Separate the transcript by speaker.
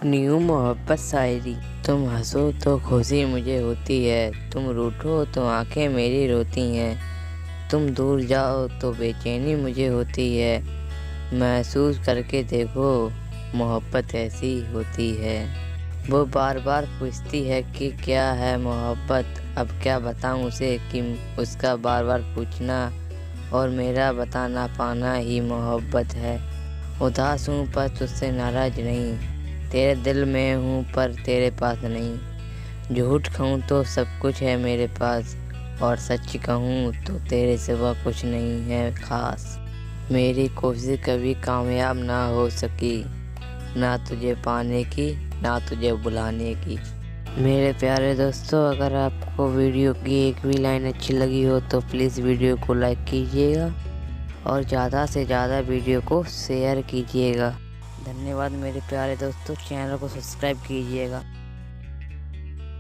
Speaker 1: New मोहब्बत शायरी। तुम हंसो तो खुशी मुझे होती है, तुम रूठो तो आंखें मेरी रोती हैं। तुम दूर जाओ तो बेचैनी मुझे होती है, महसूस करके देखो मोहब्बत ऐसी होती है। वो बार बार पूछती है कि क्या है मोहब्बत, अब क्या बताऊं उसे कि उसका बार बार पूछना और मेरा बता ना पाना ही मोहब्बत है। उदास हूँ पर तुझसे नाराज नहीं, तेरे दिल में हूँ पर तेरे पास नहीं। झूठ कहूँ तो सब कुछ है मेरे पास, और सच कहूँ तो तेरे सिवा कुछ नहीं है खास। मेरी कोशिश कभी कामयाब ना हो सकी, ना तुझे पाने की ना तुझे बुलाने की। मेरे प्यारे दोस्तों, अगर आपको वीडियो की एक भी लाइन अच्छी लगी हो तो प्लीज़ वीडियो को लाइक कीजिएगा और ज़्यादा से ज़्यादा वीडियो को शेयर कीजिएगा। धन्यवाद मेरे प्यारे दोस्तों, चैनल को सब्सक्राइब कीजिएगा।